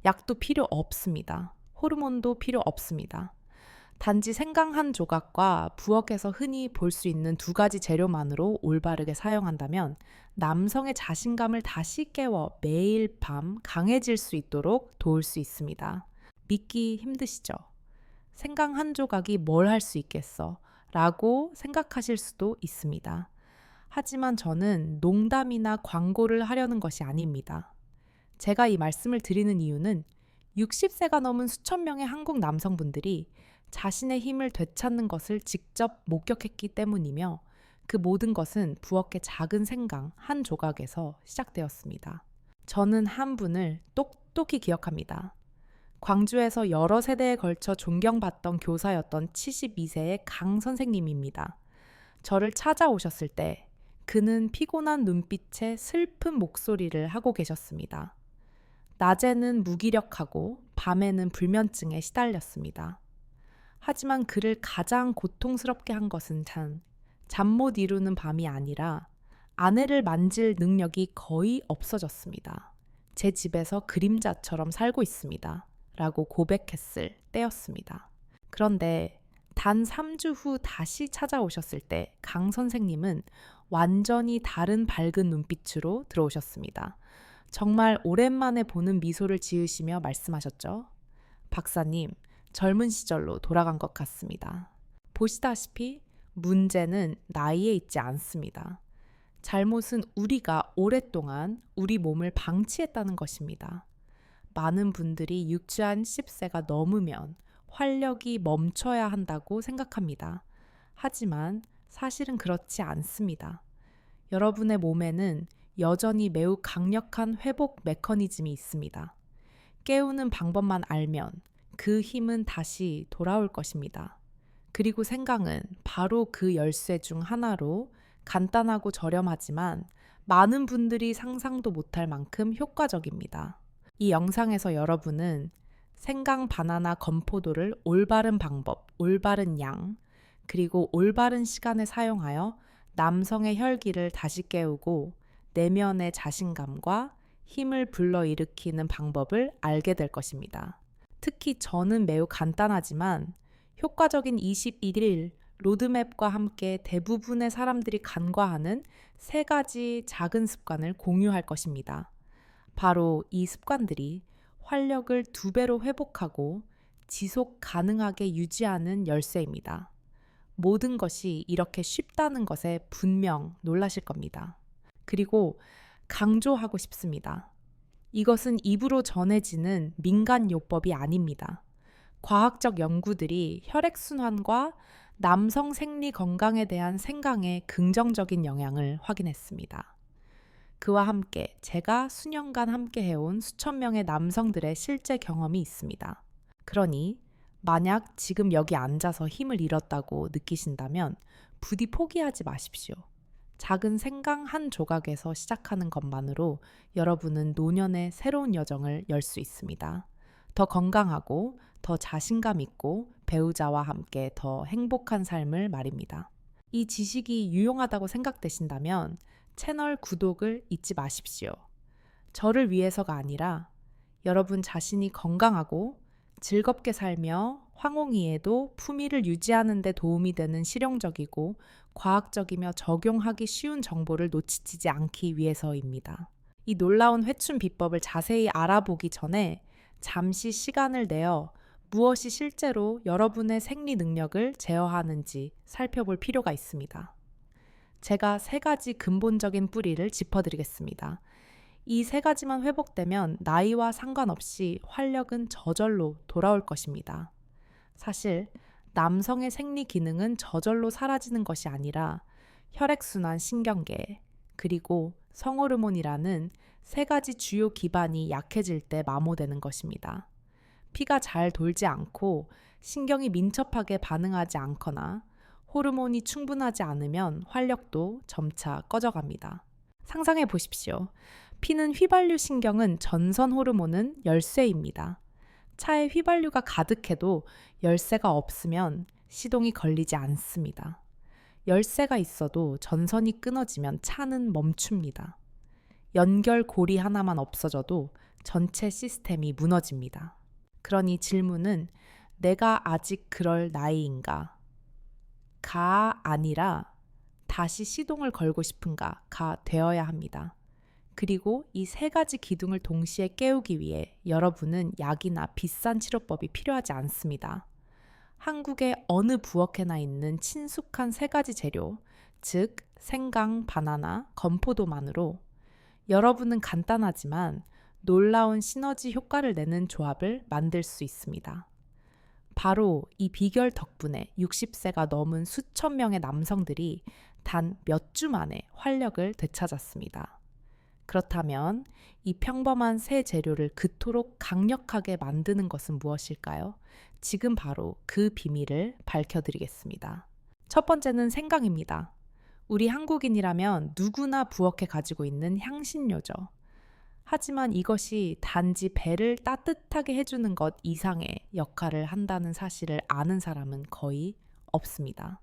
약도 필요 없습니다. 호르몬도 필요 없습니다. 단지 생강 한 조각과 부엌에서 흔히 볼 수 있는 두 가지 재료만으로 올바르게 사용한다면 남성의 자신감을 다시 깨워 매일 밤 강해질 수 있도록 도울 수 있습니다. 믿기 힘드시죠? 생강 한 조각이 뭘 할 수 있겠어? 라고 생각하실 수도 있습니다. 하지만 저는 농담이나 광고를 하려는 것이 아닙니다. 제가 이 말씀을 드리는 이유는 60세가 넘은 수천 명의 한국 남성분들이 자신의 힘을 되찾는 것을 직접 목격했기 때문이며 그 모든 것은 부엌의 작은 생강 한 조각에서 시작되었습니다. 저는 한 분을 똑똑히 기억합니다. 광주에서 여러 세대에 걸쳐 존경받던 교사였던 72세의 강 선생님입니다. 저를 찾아오셨을 때 그는 피곤한 눈빛에 슬픈 목소리를 하고 계셨습니다. 낮에는 무기력하고 밤에는 불면증에 시달렸습니다. 하지만 그를 가장 고통스럽게 한 것은 잠 못 이루는 밤이 아니라 아내를 만질 능력이 거의 없어졌습니다. 제 집에서 그림자처럼 살고 있습니다. 라고 고백했을 때였습니다. 그런데 단 3주 후 다시 찾아오셨을 때 강 선생님은 완전히 다른 밝은 눈빛으로 들어오셨습니다. 정말 오랜만에 보는 미소를 지으시며 말씀하셨죠. 박사님, 젊은 시절로 돌아간 것 같습니다. 보시다시피 문제는 나이에 있지 않습니다. 잘못은 우리가 오랫동안 우리 몸을 방치했다는 것입니다. 많은 분들이 육주한 10세가 넘으면 활력이 멈춰야 한다고 생각합니다. 하지만 사실은 그렇지 않습니다. 여러분의 몸에는 여전히 매우 강력한 회복 메커니즘이 있습니다. 깨우는 방법만 알면 그 힘은 다시 돌아올 것입니다. 그리고 생강은 바로 그 열쇠 중 하나로 간단하고 저렴하지만 많은 분들이 상상도 못할 만큼 효과적입니다. 이 영상에서 여러분은 생강 바나나 건포도를 올바른 방법, 올바른 양, 그리고 올바른 시간에 사용하여 남성의 혈기를 다시 깨우고 내면의 자신감과 힘을 불러일으키는 방법을 알게 될 것입니다. 특히 저는 매우 간단하지만 효과적인 21일 로드맵과 함께 대부분의 사람들이 간과하는 3가지 작은 습관을 공유할 것입니다. 바로 이 습관들이 활력을 2배로 회복하고 지속 가능하게 유지하는 열쇠입니다. 모든 것이 이렇게 쉽다는 것에 분명 놀라실 겁니다. 그리고 강조하고 싶습니다. 이것은 입으로 전해지는 민간요법이 아닙니다. 과학적 연구들이 혈액순환과 남성 생리 건강에 대한 생강의 긍정적인 영향을 확인했습니다. 그와 함께 제가 수년간 함께 해온 수천 명의 남성들의 실제 경험이 있습니다. 그러니 만약 지금 여기 앉아서 힘을 잃었다고 느끼신다면 부디 포기하지 마십시오. 작은 생강 한 조각에서 시작하는 것만으로 여러분은 노년의 새로운 여정을 열 수 있습니다. 더 건강하고 더 자신감 있고 배우자와 함께 더 행복한 삶을 말입니다. 이 지식이 유용하다고 생각되신다면 채널 구독을 잊지 마십시오. 저를 위해서가 아니라 여러분 자신이 건강하고 즐겁게 살며 황홀히에도 품위를 유지하는 데 도움이 되는 실용적이고 과학적이며 적용하기 쉬운 정보를 놓치지 않기 위해서입니다. 이 놀라운 회춘 비법을 자세히 알아보기 전에 잠시 시간을 내어 무엇이 실제로 여러분의 생리 능력을 제어하는지 살펴볼 필요가 있습니다. 제가 3가지 근본적인 뿌리를 짚어드리겠습니다. 이 3가지만 회복되면 나이와 상관없이 활력은 저절로 돌아올 것입니다. 사실 남성의 생리 기능은 저절로 사라지는 것이 아니라 혈액순환 신경계 그리고 성호르몬이라는 3가지 주요 기반이 약해질 때 마모되는 것입니다. 피가 잘 돌지 않고 신경이 민첩하게 반응하지 않거나 호르몬이 충분하지 않으면 활력도 점차 꺼져갑니다. 상상해 보십시오. 피는 휘발유, 신경은 전선, 호르몬은 열쇠입니다. 차에 휘발유가 가득해도 열쇠가 없으면 시동이 걸리지 않습니다. 열쇠가 있어도 전선이 끊어지면 차는 멈춥니다. 연결고리 하나만 없어져도 전체 시스템이 무너집니다. 그러니 질문은 내가 아직 그럴 나이인가? 가 아니라 다시 시동을 걸고 싶은가가 되어야 합니다. 그리고 이 세 가지 기둥을 동시에 깨우기 위해 여러분은 약이나 비싼 치료법이 필요하지 않습니다. 한국의 어느 부엌에나 있는 친숙한 세 가지 재료, 즉 생강, 바나나, 건포도만으로 여러분은 간단하지만 놀라운 시너지 효과를 내는 조합을 만들 수 있습니다. 바로 이 비결 덕분에 60세가 넘은 수천 명의 남성들이 단 몇 주 만에 활력을 되찾았습니다. 그렇다면 이 평범한 세 재료를 그토록 강력하게 만드는 것은 무엇일까요? 지금 바로 그 비밀을 밝혀드리겠습니다. 첫 번째는 생강입니다. 우리 한국인이라면 누구나 부엌에 가지고 있는 향신료죠. 하지만 이것이 단지 배를 따뜻하게 해주는 것 이상의 역할을 한다는 사실을 아는 사람은 거의 없습니다.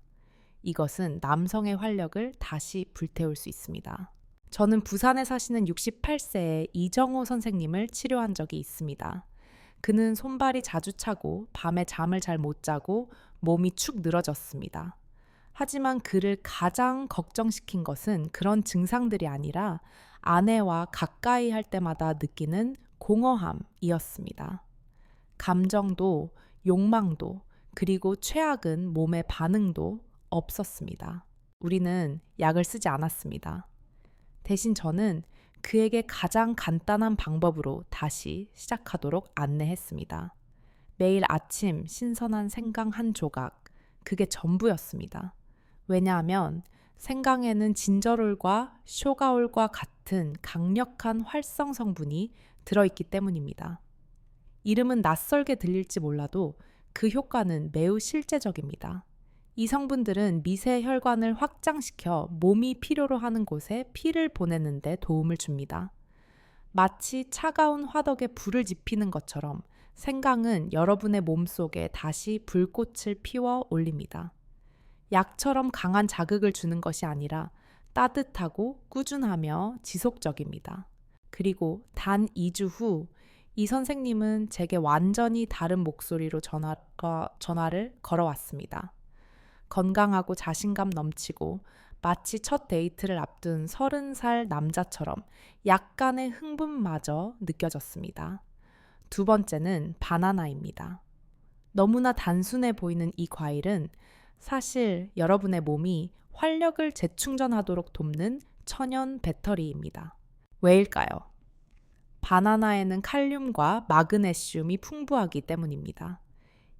이것은 남성의 활력을 다시 불태울 수 있습니다. 저는 부산에 사시는 68세의 이정호 선생님을 치료한 적이 있습니다. 그는 손발이 자주 차고 밤에 잠을 잘 못 자고 몸이 축 늘어졌습니다. 하지만 그를 가장 걱정시킨 것은 그런 증상들이 아니라 아내와 가까이 할 때마다 느끼는 공허함이었습니다. 감정도, 욕망도, 그리고 최악은 몸의 반응도 없었습니다. 우리는 약을 쓰지 않았습니다. 대신 저는 그에게 가장 간단한 방법으로 다시 시작하도록 안내했습니다. 매일 아침 신선한 생강 한 조각, 그게 전부였습니다. 왜냐하면 생강에는 진저롤과 쇼가올과 같은 강력한 활성 성분이 들어있기 때문입니다. 이름은 낯설게 들릴지 몰라도 그 효과는 매우 실제적입니다. 이 성분들은 미세 혈관을 확장시켜 몸이 필요로 하는 곳에 피를 보내는 데 도움을 줍니다. 마치 차가운 화덕에 불을 지피는 것처럼 생강은 여러분의 몸속에 다시 불꽃을 피워 올립니다. 약처럼 강한 자극을 주는 것이 아니라 따뜻하고 꾸준하며 지속적입니다. 그리고 단 2주 후 이 선생님은 제게 완전히 다른 목소리로 전화를 걸어왔습니다. 건강하고 자신감 넘치고 마치 첫 데이트를 앞둔 30살 남자처럼 약간의 흥분마저 느껴졌습니다. 두 번째는 바나나입니다. 너무나 단순해 보이는 이 과일은 사실 여러분의 몸이 활력을 재충전하도록 돕는 천연 배터리입니다. 왜일까요? 바나나에는 칼륨과 마그네슘이 풍부하기 때문입니다.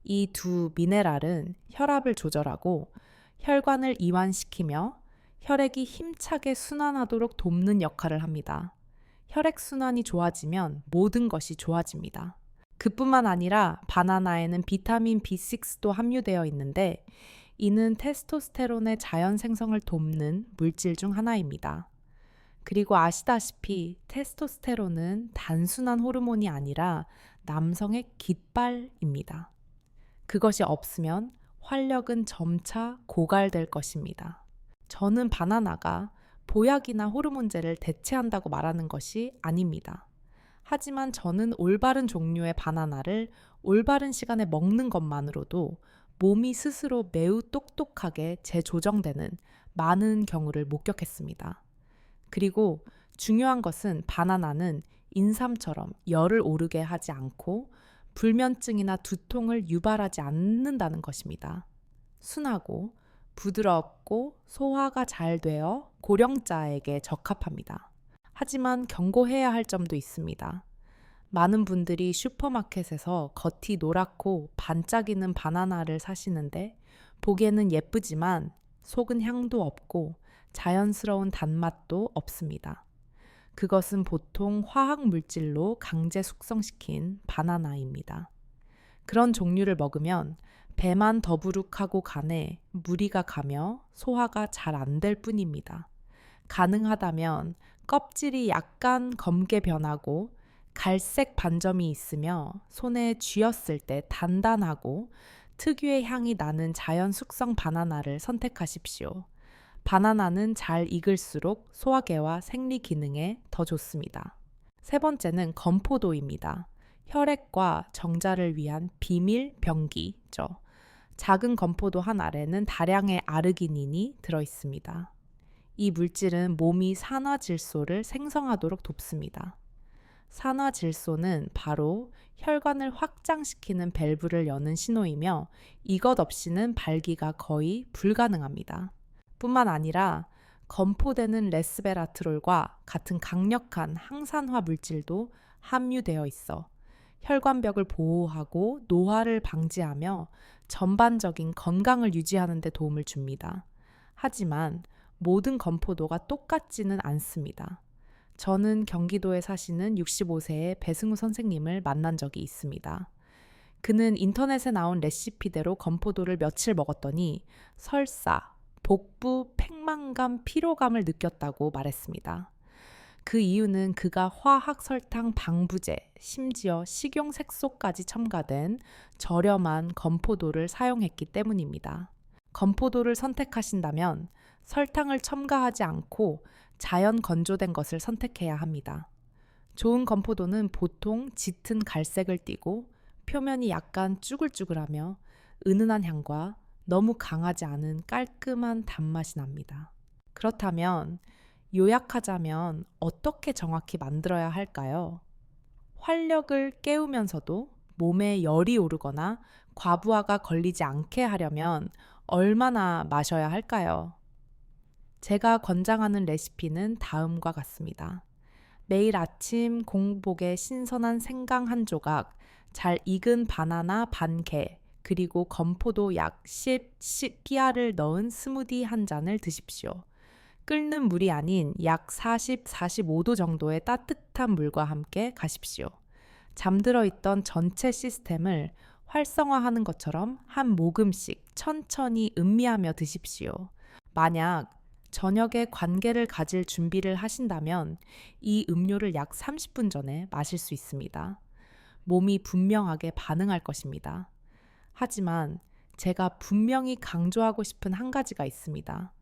이 두 미네랄은 혈압을 조절하고 혈관을 이완시키며 혈액이 힘차게 순환하도록 돕는 역할을 합니다. 혈액순환이 좋아지면 모든 것이 좋아집니다. 그뿐만 아니라 바나나에는 비타민 B6도 함유되어 있는데 이는 테스토스테론의 자연 생성을 돕는 물질 중 하나입니다. 그리고 아시다시피 테스토스테론은 단순한 호르몬이 아니라 남성의 깃발입니다. 그것이 없으면 활력은 점차 고갈될 것입니다. 저는 바나나가 보약이나 호르몬제를 대체한다고 말하는 것이 아닙니다. 하지만 저는 올바른 종류의 바나나를 올바른 시간에 먹는 것만으로도 몸이 스스로 매우 똑똑하게 재조정되는 많은 경우를 목격했습니다. 그리고 중요한 것은 바나나는 인삼처럼 열을 오르게 하지 않고 불면증이나 두통을 유발하지 않는다는 것입니다. 순하고 부드럽고 소화가 잘 되어 고령자에게 적합합니다. 하지만 경고해야 할 점도 있습니다. 많은 분들이 슈퍼마켓에서 겉이 노랗고 반짝이는 바나나를 사시는데 보기에는 예쁘지만 속은 향도 없고 자연스러운 단맛도 없습니다. 그것은 보통 화학 물질로 강제 숙성시킨 바나나입니다. 그런 종류를 먹으면 배만 더부룩하고 간에 무리가 가며 소화가 잘 안 될 뿐입니다. 가능하다면 껍질이 약간 검게 변하고 갈색 반점이 있으며 손에 쥐었을 때 단단하고 특유의 향이 나는 자연 숙성 바나나를 선택하십시오. 바나나는 잘 익을수록 소화계와 생리 기능에 더 좋습니다. 세 번째는 건포도입니다. 혈액과 정자를 위한 비밀 병기죠. 작은 건포도 한 알에는 다량의 아르기닌이 들어있습니다. 이 물질은 몸이 산화질소를 생성하도록 돕습니다. 산화질소는 바로 혈관을 확장시키는 밸브를 여는 신호이며 이것 없이는 발기가 거의 불가능합니다. 뿐만 아니라 건포되는 레스베라트롤과 같은 강력한 항산화 물질도 함유되어 있어 혈관벽을 보호하고 노화를 방지하며 전반적인 건강을 유지하는 데 도움을 줍니다. 하지만 모든 건포도가 똑같지는 않습니다. 저는 경기도에 사시는 65세의 배승우 선생님을 만난 적이 있습니다. 그는 인터넷에 나온 레시피대로 건포도를 며칠 먹었더니 설사, 복부, 팽만감, 피로감을 느꼈다고 말했습니다. 그 이유는 그가 화학 설탕 방부제, 심지어 식용 색소까지 첨가된 저렴한 건포도를 사용했기 때문입니다. 건포도를 선택하신다면 설탕을 첨가하지 않고 자연 건조된 것을 선택해야 합니다. 좋은 건포도는 보통 짙은 갈색을 띠고 표면이 약간 쭈글쭈글하며 은은한 향과 너무 강하지 않은 깔끔한 단맛이 납니다. 그렇다면 요약하자면 어떻게 정확히 만들어야 할까요? 활력을 깨우면서도 몸에 열이 오르거나 과부하가 걸리지 않게 하려면 얼마나 마셔야 할까요? 제가 권장하는 레시피는 다음과 같습니다. 매일 아침 공복에 신선한 생강 한 조각, 잘 익은 바나나 반 개, 그리고 건포도 약 10pr을 넣은 스무디 한 잔을 드십시오. 끓는 물이 아닌 약 40, 45도 정도의 따뜻한 물과 함께 가십시오. 잠들어 있던 전체 시스템을 활성화하는 것처럼 한 모금씩 천천히 음미하며 드십시오. 만약 저녁에 관계를 가질 준비를 하신다면 이 음료를 약 30분 전에 마실 수 있습니다. 몸이 분명하게 반응할 것입니다. 하지만 제가 분명히 강조하고 싶은 한 가지가 있습니다.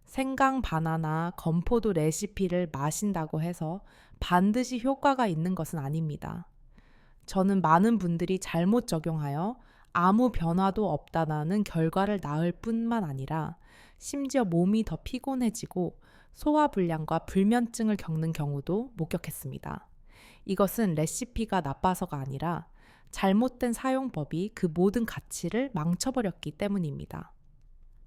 생강 바나나 건포도 레시피를 마신다고 해서 반드시 효과가 있는 것은 아닙니다. 저는 많은 분들이 잘못 적용하여 아무 변화도 없다는 결과를 낳을 뿐만 아니라 심지어 몸이 더 피곤해지고 소화불량과 불면증을 겪는 경우도 목격했습니다. 이것은 레시피가 나빠서가 아니라 잘못된 사용법이 그 모든 가치를 망쳐버렸기 때문입니다.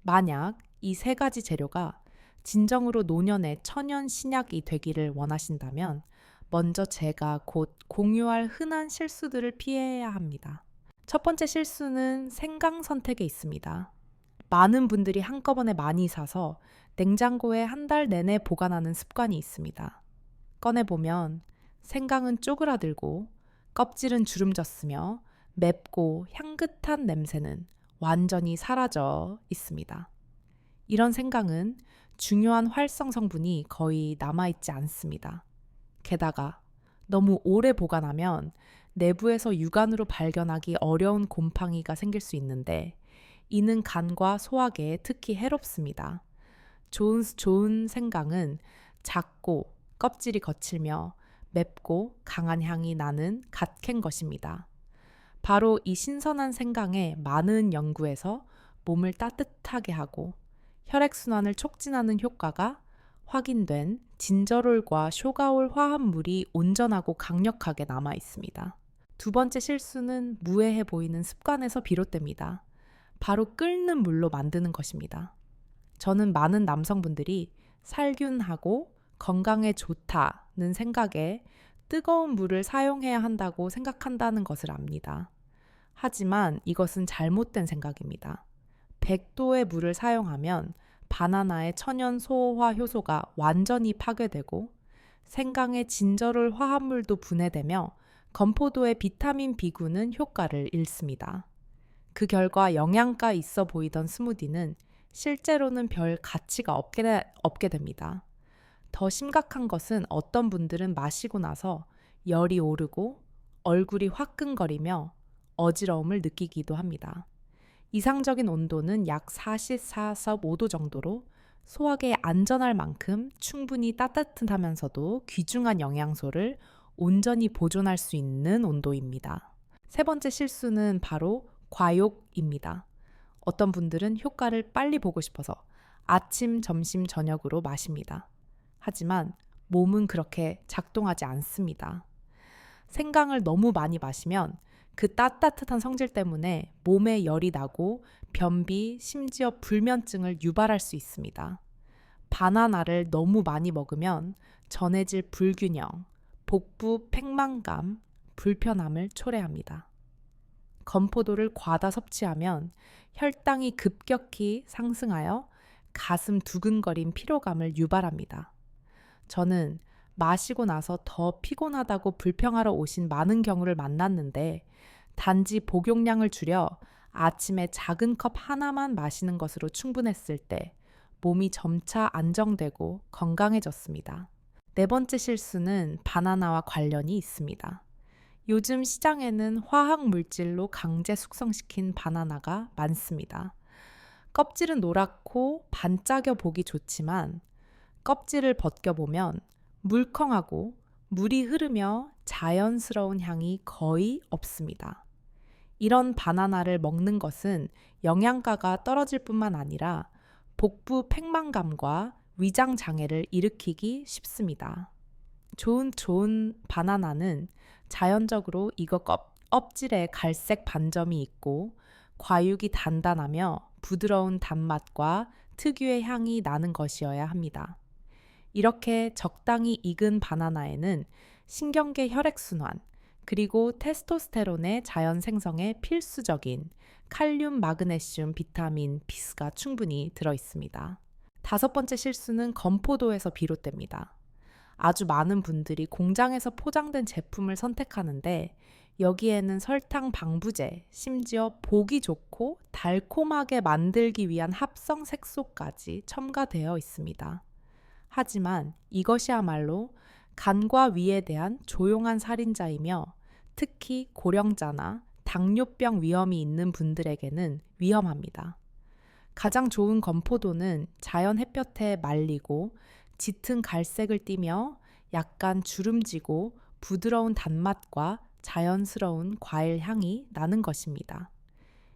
만약 이 세 가지 재료가 진정으로 노년의 천연 신약이 되기를 원하신다면 먼저 제가 곧 공유할 흔한 실수들을 피해야 합니다. 첫 번째 실수는 생강 선택에 있습니다. 많은 분들이 한꺼번에 많이 사서 냉장고에 한 달 내내 보관하는 습관이 있습니다. 꺼내보면 생강은 쪼그라들고 껍질은 주름졌으며 맵고 향긋한 냄새는 완전히 사라져 있습니다. 이런 생강은 중요한 활성 성분이 거의 남아있지 않습니다. 게다가 너무 오래 보관하면 내부에서 육안으로 발견하기 어려운 곰팡이가 생길 수 있는데 이는 간과 소화계에 특히 해롭습니다. 좋은 생강은 작고 껍질이 거칠며 맵고 강한 향이 나는 갓 캔 것입니다. 바로 이 신선한 생강에 많은 연구에서 몸을 따뜻하게 하고 혈액순환을 촉진하는 효과가 확인된 진저롤과 쇼가올 화합물이 온전하고 강력하게 남아 있습니다. 두 번째 실수는 무해해 보이는 습관에서 비롯됩니다. 바로 끓는 물로 만드는 것입니다. 저는 많은 남성분들이 살균하고 건강에 좋다는 생각에 뜨거운 물을 사용해야 한다고 생각한다는 것을 압니다. 하지만 이것은 잘못된 생각입니다. 100도의 물을 사용하면 바나나의 천연 소화 효소가 완전히 파괴되고 생강의 진저롤 화합물도 분해되며 건포도의 비타민 B군은 효과를 잃습니다. 그 결과 영양가 있어 보이던 스무디는 실제로는 별 가치가 없게 됩니다. 더 심각한 것은 어떤 분들은 마시고 나서 열이 오르고 얼굴이 화끈거리며 어지러움을 느끼기도 합니다. 이상적인 온도는 약 44.5도 정도로 소화기에 안전할 만큼 충분히 따뜻하면서도 귀중한 영양소를 온전히 보존할 수 있는 온도입니다. 세 번째 실수는 바로 과욕입니다. 어떤 분들은 효과를 빨리 보고 싶어서 아침, 점심, 저녁으로 마십니다. 하지만 몸은 그렇게 작동하지 않습니다. 생강을 너무 많이 마시면 그 따뜻한 성질 때문에 몸에 열이 나고 변비, 심지어 불면증을 유발할 수 있습니다. 바나나를 너무 많이 먹으면 전해질 불균형, 복부 팽만감, 불편함을 초래합니다. 건포도를 과다 섭취하면 혈당이 급격히 상승하여 가슴 두근거림 피로감을 유발합니다. 저는 마시고 나서 더 피곤하다고 불평하러 오신 많은 경우를 만났는데 단지 복용량을 줄여 아침에 작은 컵 하나만 마시는 것으로 충분했을 때 몸이 점차 안정되고 건강해졌습니다. 네 번째 실수는 바나나와 관련이 있습니다. 요즘 시장에는 화학 물질로 강제 숙성시킨 바나나가 많습니다. 껍질은 노랗고 반짝여 보기 좋지만 껍질을 벗겨보면 물컹하고 물이 흐르며 자연스러운 향이 거의 없습니다. 이런 바나나를 먹는 것은 영양가가 떨어질 뿐만 아니라 복부 팽만감과 위장 장애를 일으키기 쉽습니다. 좋은 바나나는 자연적으로 이거 껍질에 갈색 반점이 있고 과육이 단단하며 부드러운 단맛과 특유의 향이 나는 것이어야 합니다. 이렇게 적당히 익은 바나나에는 신경계 혈액순환, 그리고 테스토스테론의 자연 생성에 필수적인 칼륨, 마그네슘, 비타민, 비스가 충분히 들어 있습니다. 다섯 번째 실수는 건포도에서 비롯됩니다. 아주 많은 분들이 공장에서 포장된 제품을 선택하는데 여기에는 설탕 방부제, 심지어 보기 좋고 달콤하게 만들기 위한 합성 색소까지 첨가되어 있습니다. 하지만 이것이야말로 간과 위에 대한 조용한 살인자이며 특히 고령자나 당뇨병 위험이 있는 분들에게는 위험합니다. 가장 좋은 건포도는 자연 햇볕에 말리고 짙은 갈색을 띠며 약간 주름지고 부드러운 단맛과 자연스러운 과일 향이 나는 것입니다.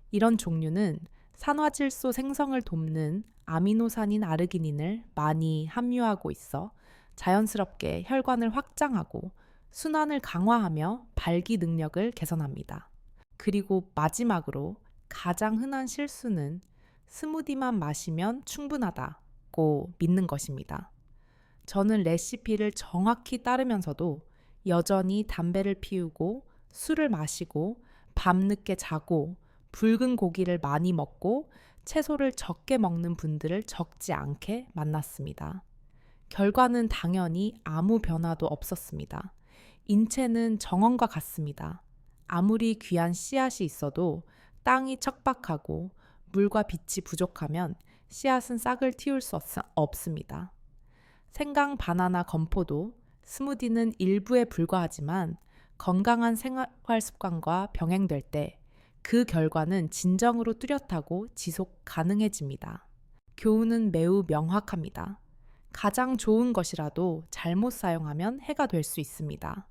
이런 종류는 산화질소 생성을 돕는 아미노산인 아르기닌을 많이 함유하고 있어 자연스럽게 혈관을 확장하고 순환을 강화하며 발기 능력을 개선합니다. 그리고 마지막으로 가장 흔한 실수는 스무디만 마시면 충분하다고 믿는 것입니다. 저는 레시피를 정확히 따르면서도 여전히 담배를 피우고 술을 마시고 밤늦게 자고 붉은 고기를 많이 먹고 채소를 적게 먹는 분들을 적지 않게 만났습니다. 결과는 당연히 아무 변화도 없었습니다. 인체는 정원과 같습니다. 아무리 귀한 씨앗이 있어도 땅이 척박하고 물과 빛이 부족하면 씨앗은 싹을 틔울 수 없습니다. 생강, 바나나, 건포도, 스무디는 일부에 불과하지만 건강한 생활 습관과 병행될 때 그 결과는 진정으로 뚜렷하고 지속 가능해집니다. 교훈은 매우 명확합니다. 가장 좋은 것이라도 잘못 사용하면 해가 될 수 있습니다.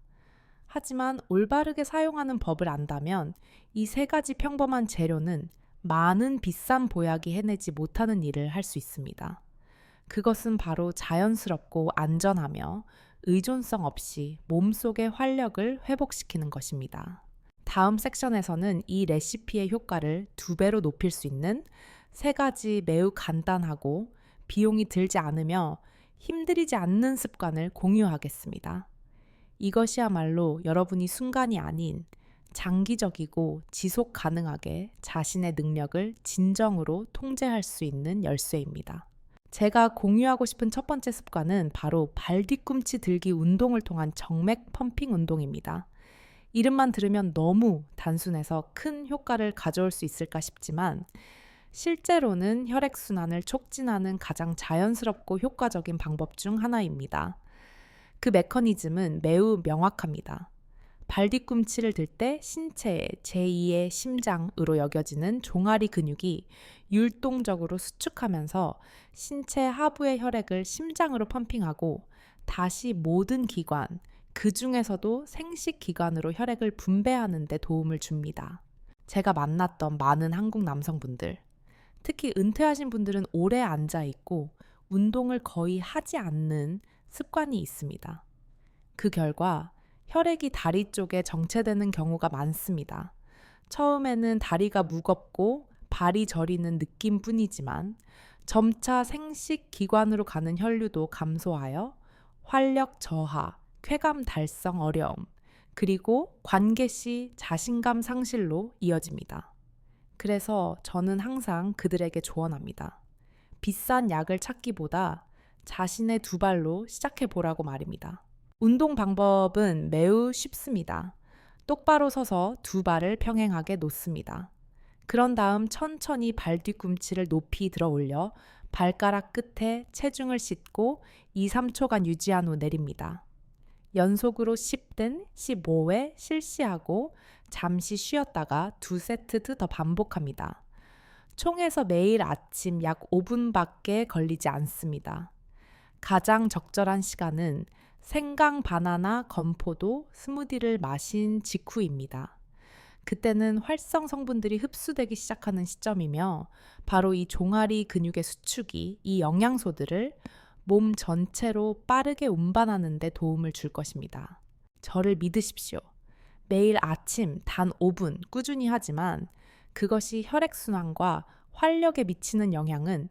하지만 올바르게 사용하는 법을 안다면 이 세 가지 평범한 재료는 많은 비싼 보약이 해내지 못하는 일을 할 수 있습니다. 그것은 바로 자연스럽고 안전하며 의존성 없이 몸속의 활력을 회복시키는 것입니다. 다음 섹션에서는 이 레시피의 효과를 2배로 높일 수 있는 3가지 매우 간단하고 비용이 들지 않으며 힘들이지 않는 습관을 공유하겠습니다. 이것이야말로 여러분이 순간이 아닌 장기적이고 지속 가능하게 자신의 능력을 진정으로 통제할 수 있는 열쇠입니다. 제가 공유하고 싶은 첫 번째 습관은 바로 발 뒤꿈치 들기 운동을 통한 정맥 펌핑 운동입니다. 이름만 들으면 너무 단순해서 큰 효과를 가져올 수 있을까 싶지만 실제로는 혈액순환을 촉진하는 가장 자연스럽고 효과적인 방법 중 하나입니다. 그 메커니즘은 매우 명확합니다. 발 뒤꿈치를 들 때 신체의 제2의 심장으로 여겨지는 종아리 근육이 율동적으로 수축하면서 신체 하부의 혈액을 심장으로 펌핑하고 다시 모든 기관, 그 중에서도 생식기관으로 혈액을 분배하는 데 도움을 줍니다. 제가 만났던 많은 한국 남성분들, 특히 은퇴하신 분들은 오래 앉아 있고 운동을 거의 하지 않는 습관이 있습니다. 그 결과 혈액이 다리 쪽에 정체되는 경우가 많습니다. 처음에는 다리가 무겁고 발이 저리는 느낌뿐이지만 점차 생식기관으로 가는 혈류도 감소하여 활력 저하, 쾌감 달성 어려움, 그리고 관계 시 자신감 상실로 이어집니다. 그래서 저는 항상 그들에게 조언합니다. 비싼 약을 찾기보다 자신의 두 발로 시작해 보라고 말입니다. 운동 방법은 매우 쉽습니다. 똑바로 서서 두 발을 평행하게 놓습니다. 그런 다음 천천히 발 뒤꿈치를 높이 들어 올려 발가락 끝에 체중을 싣고 2, 3초간 유지한 후 내립니다. 연속으로 10든 15회 실시하고 잠시 쉬었다가 2세트 더 반복합니다. 총에서 매일 아침 약 5분밖에 걸리지 않습니다. 가장 적절한 시간은 생강 바나나 건포도 스무디를 마신 직후입니다. 그때는 활성 성분들이 흡수되기 시작하는 시점이며 바로 이 종아리 근육의 수축이 이 영양소들을 몸 전체로 빠르게 운반하는 데 도움을 줄 것입니다. 저를 믿으십시오. 매일 아침 단 5분 꾸준히 하지만 그것이 혈액순환과 활력에 미치는 영향은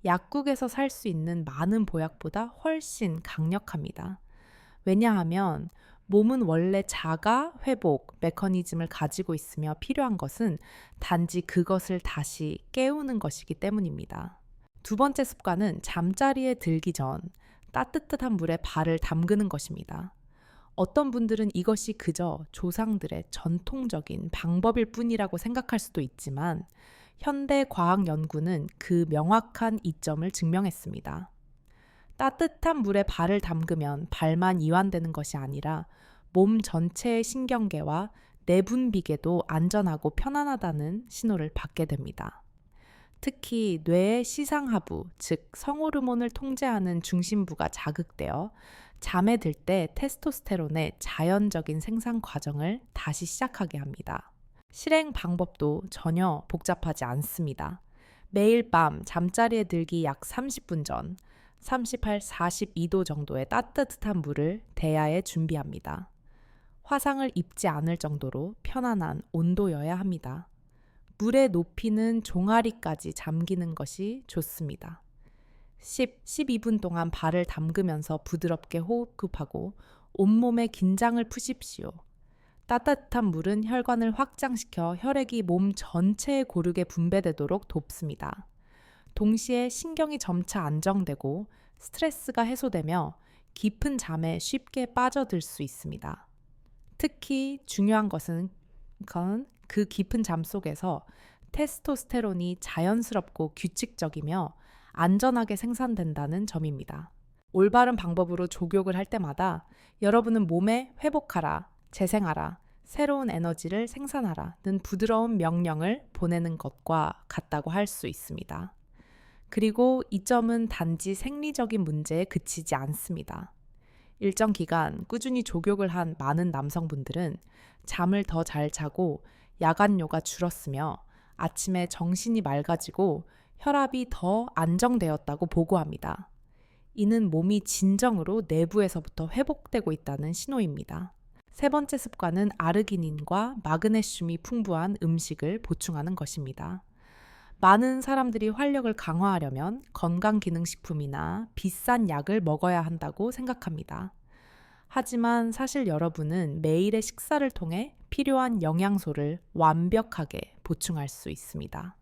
약국에서 살 수 있는 많은 보약보다 훨씬 강력합니다. 왜냐하면 몸은 원래 자가 회복 메커니즘을 가지고 있으며 필요한 것은 단지 그것을 다시 깨우는 것이기 때문입니다. 두 번째 습관은 잠자리에 들기 전 따뜻한 물에 발을 담그는 것입니다. 어떤 분들은 이것이 그저 조상들의 전통적인 방법일 뿐이라고 생각할 수도 있지만 현대 과학 연구는 그 명확한 이점을 증명했습니다. 따뜻한 물에 발을 담그면 발만 이완되는 것이 아니라 몸 전체의 신경계와 내분비계도 안전하고 편안하다는 신호를 받게 됩니다. 특히 뇌의 시상하부, 즉 성호르몬을 통제하는 중심부가 자극되어 잠에 들 때 테스토스테론의 자연적인 생산 과정을 다시 시작하게 합니다. 실행 방법도 전혀 복잡하지 않습니다. 매일 밤 잠자리에 들기 약 30분 전 38, 42도 정도의 따뜻한 물을 대야에 준비합니다. 화상을 입지 않을 정도로 편안한 온도여야 합니다. 물의 높이는 종아리까지 잠기는 것이 좋습니다. 12분 동안 발을 담그면서 부드럽게 호흡하고 온몸의 긴장을 푸십시오. 따뜻한 물은 혈관을 확장시켜 혈액이 몸 전체에 고르게 분배되도록 돕습니다. 동시에 신경이 점차 안정되고 스트레스가 해소되며 깊은 잠에 쉽게 빠져들 수 있습니다. 특히 중요한 것은 그 깊은 잠 속에서 테스토스테론이 자연스럽고 규칙적이며 안전하게 생산된다는 점입니다. 올바른 방법으로 족욕을 할 때마다 여러분은 몸에 회복하라, 재생하라, 새로운 에너지를 생산하라는 부드러운 명령을 보내는 것과 같다고 할 수 있습니다. 그리고 이 점은 단지 생리적인 문제에 그치지 않습니다. 일정 기간 꾸준히 족욕을 한 많은 남성분들은 잠을 더 잘 자고 야간뇨가 줄었으며 아침에 정신이 맑아지고 혈압이 더 안정되었다고 보고합니다. 이는 몸이 진정으로 내부에서부터 회복되고 있다는 신호입니다. 세 번째 습관은 아르기닌과 마그네슘이 풍부한 음식을 보충하는 것입니다. 많은 사람들이 활력을 강화하려면 건강기능식품이나 비싼 약을 먹어야 한다고 생각합니다. 하지만 사실 여러분은 매일의 식사를 통해 필요한 영양소를 완벽하게 보충할 수 있습니다.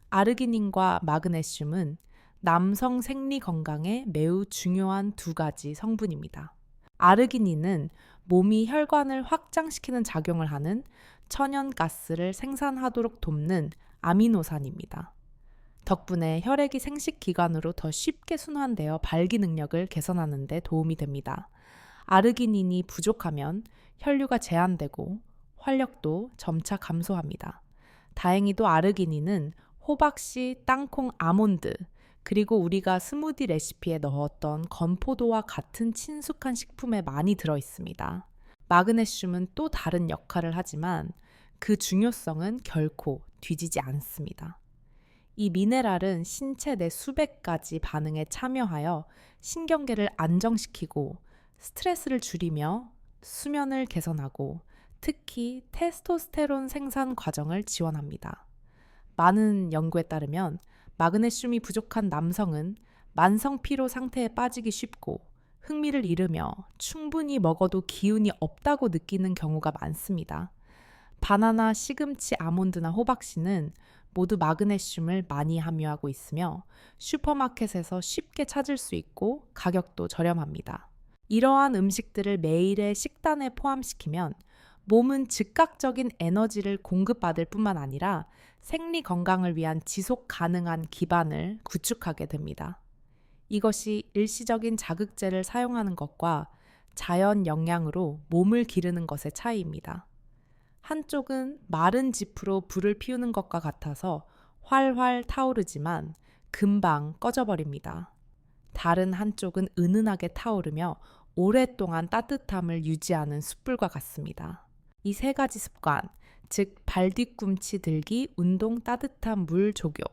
아르기닌과 마그네슘은 남성 생리 건강에 매우 중요한 두 가지 성분입니다. 아르기닌은 몸이 혈관을 확장시키는 작용을 하는 천연가스를 생산하도록 돕는 아미노산입니다. 덕분에 혈액이 생식기관으로 더 쉽게 순환되어 발기 능력을 개선하는 데 도움이 됩니다. 아르기닌이 부족하면 혈류가 제한되고 활력도 점차 감소합니다. 다행히도 아르기닌은 호박씨, 땅콩, 아몬드, 그리고 우리가 스무디 레시피에 넣었던 건포도와 같은 친숙한 식품에 많이 들어 있습니다. 마그네슘은 또 다른 역할을 하지만 그 중요성은 결코 뒤지지 않습니다. 이 미네랄은 신체 내 수백 가지 반응에 참여하여 신경계를 안정시키고 스트레스를 줄이며 수면을 개선하고 특히 테스토스테론 생산 과정을 지원합니다. 많은 연구에 따르면 마그네슘이 부족한 남성은 만성 피로 상태에 빠지기 쉽고 흥미를 잃으며 충분히 먹어도 기운이 없다고 느끼는 경우가 많습니다. 바나나, 시금치, 아몬드나 호박씨는 모두 마그네슘을 많이 함유하고 있으며 슈퍼마켓에서 쉽게 찾을 수 있고 가격도 저렴합니다. 이러한 음식들을 매일의 식단에 포함시키면 몸은 즉각적인 에너지를 공급받을 뿐만 아니라 생리 건강을 위한 지속 가능한 기반을 구축하게 됩니다. 이것이 일시적인 자극제를 사용하는 것과 자연 영양으로 몸을 기르는 것의 차이입니다. 한쪽은 마른 짚으로 불을 피우는 것과 같아서 활활 타오르지만 금방 꺼져버립니다. 다른 한쪽은 은은하게 타오르며 오랫동안 따뜻함을 유지하는 숯불과 같습니다. 이 세 가지 습관, 즉 발뒤꿈치 들기, 운동, 따뜻한 물 조교,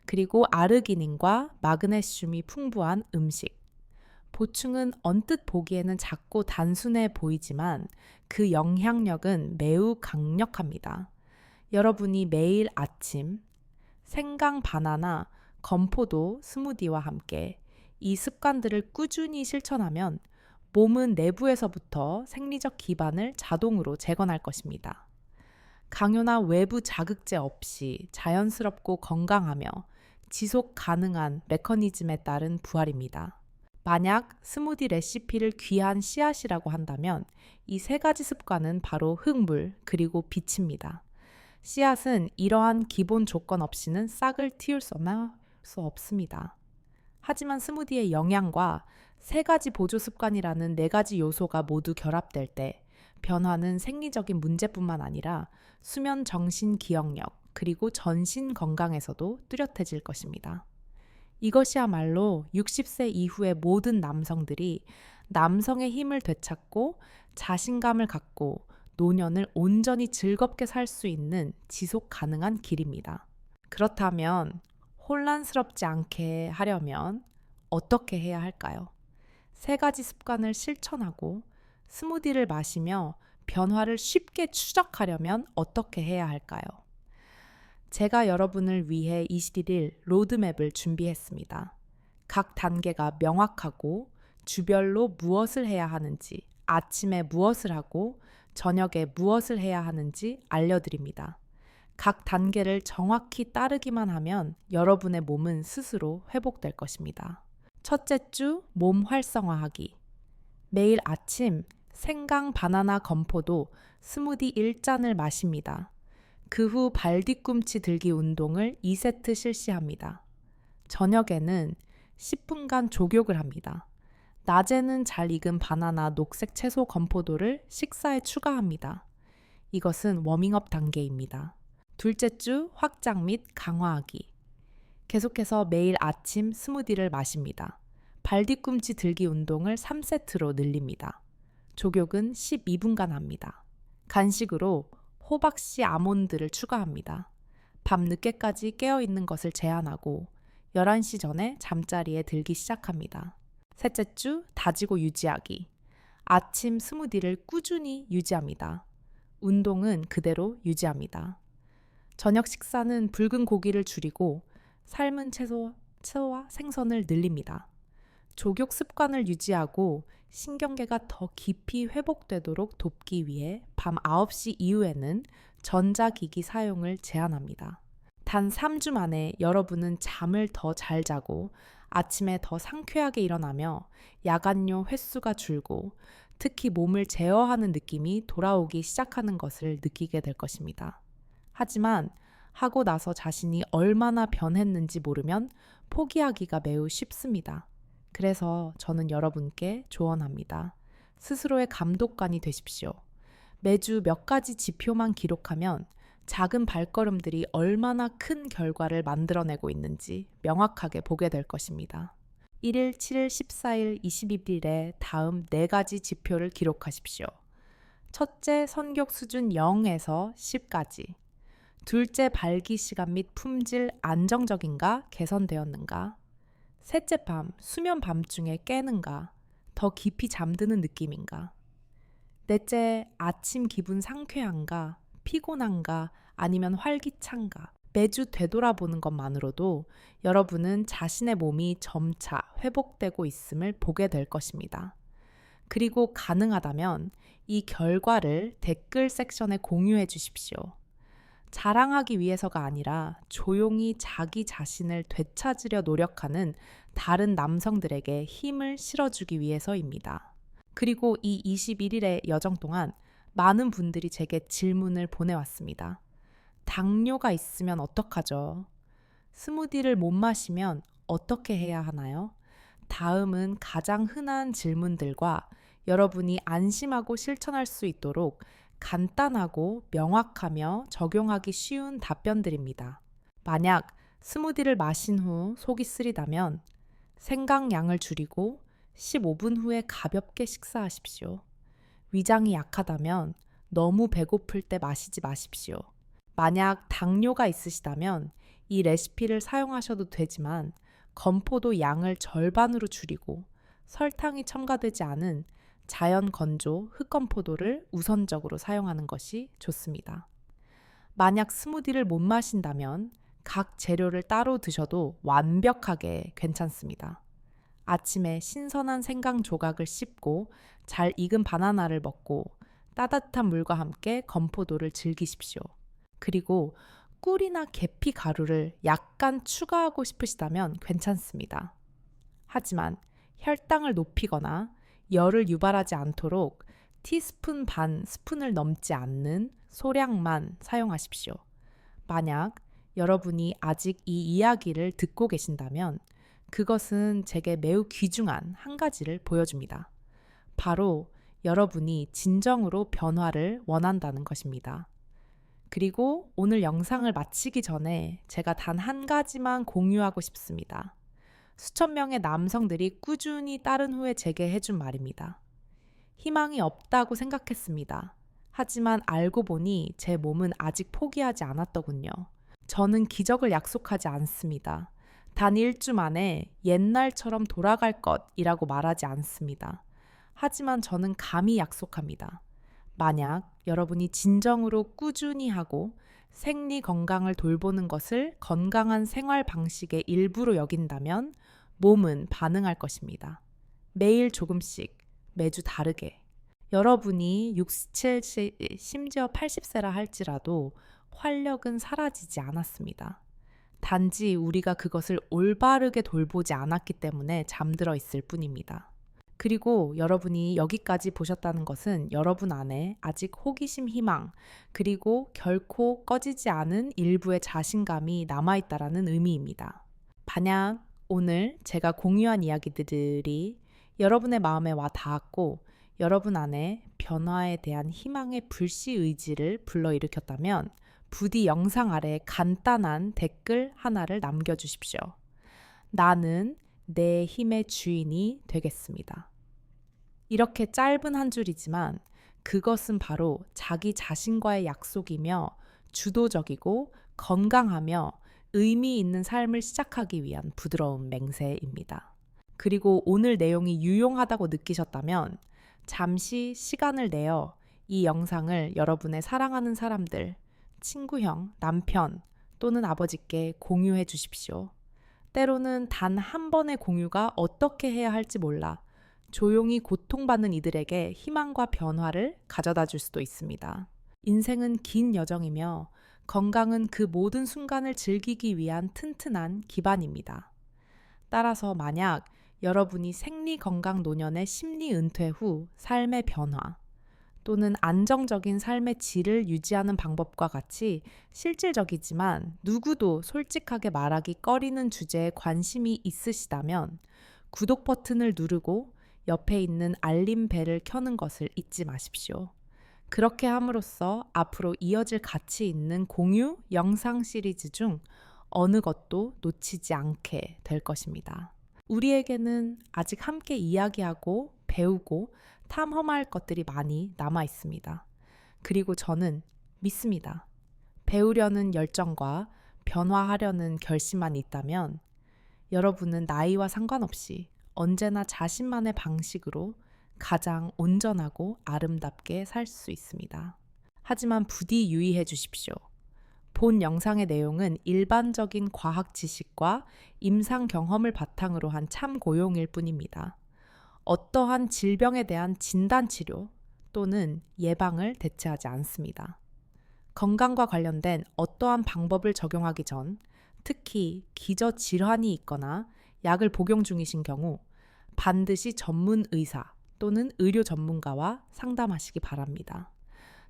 그리고 아르기닌과 마그네슘이 풍부한 음식. 보충은 언뜻 보기에는 작고 단순해 보이지만 그 영향력은 매우 강력합니다. 여러분이 매일 아침 생강 바나나, 건포도 스무디와 함께 이 습관들을 꾸준히 실천하면 몸은 내부에서부터 생리적 기반을 자동으로 재건할 것입니다. 강요나 외부 자극제 없이 자연스럽고 건강하며 지속 가능한 메커니즘에 따른 부활입니다. 만약 스무디 레시피를 귀한 씨앗이라고 한다면 이 세 가지 습관은 바로 흙물 그리고 빛입니다. 씨앗은 이러한 기본 조건 없이는 싹을 틔울 수 없습니다. 하지만 스무디의 영양과 세 가지 보조 습관이라는 네 가지 요소가 모두 결합될 때 변화는 생리적인 문제뿐만 아니라 수면, 정신, 기억력 그리고 전신 건강에서도 뚜렷해질 것입니다. 이것이야말로 60세 이후의 모든 남성들이 남성의 힘을 되찾고 자신감을 갖고 노년을 온전히 즐겁게 살 수 있는 지속 가능한 길입니다. 그렇다면 혼란스럽지 않게 하려면 어떻게 해야 할까요? 세 가지 습관을 실천하고 스무디를 마시며 변화를 쉽게 추적하려면 어떻게 해야 할까요? 제가 여러분을 위해 21일 로드맵을 준비했습니다. 각 단계가 명확하고 주별로 무엇을 해야 하는지, 아침에 무엇을 하고 저녁에 무엇을 해야 하는지 알려드립니다. 각 단계를 정확히 따르기만 하면 여러분의 몸은 스스로 회복될 것입니다. 첫째 주 몸 활성화하기. 매일 아침 생강 바나나 건포도 스무디 1잔을 마십니다. 그 후 발뒤꿈치 들기 운동을 2세트 실시합니다. 저녁에는 10분간 조욕을 합니다. 낮에는 잘 익은 바나나, 녹색 채소 건포도를 식사에 추가합니다. 이것은 워밍업 단계입니다. 둘째 주 확장 및 강화하기. 계속해서 매일 아침 스무디를 마십니다. 발뒤꿈치 들기 운동을 3세트로 늘립니다. 조욕은 12분간 합니다. 간식으로 호박씨 아몬드를 추가합니다. 밤 늦게까지 깨어있는 것을 제한하고 11시 전에 잠자리에 들기 시작합니다. 셋째 주 다지고 유지하기. 아침 스무디를 꾸준히 유지합니다. 운동은 그대로 유지합니다. 저녁 식사는 붉은 고기를 줄이고 삶은 채소와 생선을 늘립니다. 조욕 습관을 유지하고 신경계가 더 깊이 회복되도록 돕기 위해 밤 9시 이후에는 전자기기 사용을 제한합니다. 단 3주 만에 여러분은 잠을 더 잘 자고 아침에 더 상쾌하게 일어나며 야간요 횟수가 줄고 특히 몸을 제어하는 느낌이 돌아오기 시작하는 것을 느끼게 될 것입니다. 하지만 하고 나서 자신이 얼마나 변했는지 모르면 포기하기가 매우 쉽습니다. 그래서 저는 여러분께 조언합니다. 스스로의 감독관이 되십시오. 매주 몇 가지 지표만 기록하면 작은 발걸음들이 얼마나 큰 결과를 만들어내고 있는지 명확하게 보게 될 것입니다. 1일, 7일, 14일, 21일에 다음 4가지 지표를 기록하십시오. 첫째, 성격 수준 0에서 10까지. 둘째, 발기 시간 및 품질 안정적인가 개선되었는가. 셋째, 수면 밤중에 깨는가, 더 깊이 잠드는 느낌인가. 넷째, 아침 기분 상쾌한가, 피곤한가, 아니면 활기찬가. 매주 되돌아보는 것만으로도 여러분은 자신의 몸이 점차 회복되고 있음을 보게 될 것입니다. 그리고 가능하다면 이 결과를 댓글 섹션에 공유해 주십시오. 자랑하기 위해서가 아니라 조용히 자기 자신을 되찾으려 노력하는 다른 남성들에게 힘을 실어주기 위해서입니다. 그리고 이 21일의 여정 동안 많은 분들이 제게 질문을 보내왔습니다. 당뇨가 있으면 어떡하죠? 스무디를 못 마시면 어떻게 해야 하나요? 다음은 가장 흔한 질문들과 여러분이 안심하고 실천할 수 있도록 간단하고 명확하며 적용하기 쉬운 답변들입니다. 만약 스무디를 마신 후 속이 쓰리다면 생강량을 줄이고 15분 후에 가볍게 식사하십시오. 위장이 약하다면 너무 배고플 때 마시지 마십시오. 만약 당뇨가 있으시다면 이 레시피를 사용하셔도 되지만 건포도 양을 절반으로 줄이고 설탕이 첨가되지 않은 자연 건조 흑건포도를 우선적으로 사용하는 것이 좋습니다. 만약 스무디를 못 마신다면 각 재료를 따로 드셔도 완벽하게 괜찮습니다. 아침에 신선한 생강 조각을 씹고 잘 익은 바나나를 먹고 따뜻한 물과 함께 건포도를 즐기십시오. 그리고 꿀이나 계피 가루를 약간 추가하고 싶으시다면 괜찮습니다. 하지만 혈당을 높이거나 열을 유발하지 않도록 티스푼 반 스푼을 넘지 않는 소량만 사용하십시오. 만약 여러분이 아직 이 이야기를 듣고 계신다면 그것은 제게 매우 귀중한 한 가지를 보여줍니다. 바로 여러분이 진정으로 변화를 원한다는 것입니다. 그리고 오늘 영상을 마치기 전에 제가 단 한 가지만 공유하고 싶습니다. 수천 명의 남성들이 꾸준히 따른 후에 제게 해준 말입니다. 희망이 없다고 생각했습니다. 하지만 알고 보니 제 몸은 아직 포기하지 않았더군요. 저는 기적을 약속하지 않습니다. 단 1주 만에 옛날처럼 돌아갈 것이라고 말하지 않습니다. 하지만 저는 감히 약속합니다. 만약 여러분이 진정으로 꾸준히 하고 생리 건강을 돌보는 것을 건강한 생활 방식의 일부로 여긴다면 몸은 반응할 것입니다. 매일 조금씩, 매주 다르게. 여러분이 60, 70, 심지어 80세라 할지라도 활력은 사라지지 않았습니다. 단지 우리가 그것을 올바르게 돌보지 않았기 때문에 잠들어 있을 뿐입니다. 그리고 여러분이 여기까지 보셨다는 것은 여러분 안에 아직 호기심, 희망, 그리고 결코 꺼지지 않은 일부의 자신감이 남아있다라는 의미입니다. 만약 오늘 제가 공유한 이야기들이 여러분의 마음에 와 닿았고 여러분 안에 변화에 대한 희망의 불씨 의지를 불러일으켰다면 부디 영상 아래 간단한 댓글 하나를 남겨주십시오. 나는 내 힘의 주인이 되겠습니다. 이렇게 짧은 한 줄이지만 그것은 바로 자기 자신과의 약속이며 주도적이고 건강하며 의미 있는 삶을 시작하기 위한 부드러운 맹세입니다. 그리고 오늘 내용이 유용하다고 느끼셨다면 잠시 시간을 내어 이 영상을 여러분의 사랑하는 사람들, 친구형, 남편 또는 아버지께 공유해 주십시오. 때로는 단 한 번의 공유가 어떻게 해야 할지 몰라 조용히 고통받는 이들에게 희망과 변화를 가져다 줄 수도 있습니다. 인생은 긴 여정이며 건강은 그 모든 순간을 즐기기 위한 튼튼한 기반입니다. 따라서 만약 여러분이 생리 건강 노년의 심리 은퇴 후 삶의 변화 또는 안정적인 삶의 질을 유지하는 방법과 같이 실질적이지만 누구도 솔직하게 말하기 꺼리는 주제에 관심이 있으시다면 구독 버튼을 누르고 옆에 있는 알림 벨을 켜는 것을 잊지 마십시오. 그렇게 함으로써 앞으로 이어질 가치 있는 공유 영상 시리즈 중 어느 것도 놓치지 않게 될 것입니다. 우리에게는 아직 함께 이야기하고 배우고 탐험할 것들이 많이 남아 있습니다. 그리고 저는 믿습니다. 배우려는 열정과 변화하려는 결심만 있다면 여러분은 나이와 상관없이 언제나 자신만의 방식으로 가장 온전하고 아름답게 살 수 있습니다. 하지만 부디 유의해 주십시오. 본 영상의 내용은 일반적인 과학 지식과 임상 경험을 바탕으로 한 참고용일 뿐입니다. 어떠한 질병에 대한 진단 치료 또는 예방을 대체하지 않습니다. 건강과 관련된 어떠한 방법을 적용하기 전, 특히 기저질환이 있거나 약을 복용 중이신 경우 반드시 전문 의사 또는 의료 전문가와 상담하시기 바랍니다.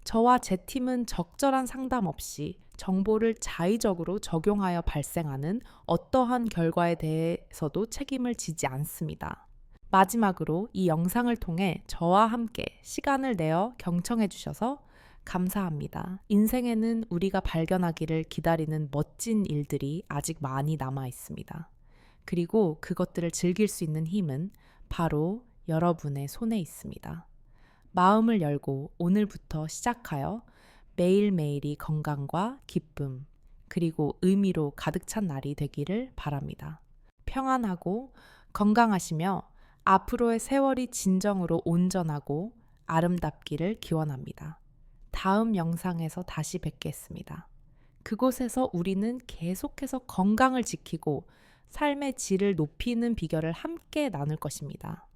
저와 제 팀은 적절한 상담 없이 정보를 자의적으로 적용하여 발생하는 어떠한 결과에 대해서도 책임을 지지 않습니다. 마지막으로 이 영상을 통해 저와 함께 시간을 내어 경청해 주셔서 감사합니다. 인생에는 우리가 발견하기를 기다리는 멋진 일들이 아직 많이 남아 있습니다. 그리고 그것들을 즐길 수 있는 힘은 바로 여러분의 손에 있습니다. 마음을 열고 오늘부터 시작하여 매일매일이 건강과 기쁨, 그리고 의미로 가득 찬 날이 되기를 바랍니다. 평안하고 건강하시며 앞으로의 세월이 진정으로 온전하고 아름답기를 기원합니다. 다음 영상에서 다시 뵙겠습니다. 그곳에서 우리는 계속해서 건강을 지키고 삶의 질을 높이는 비결을 함께 나눌 것입니다.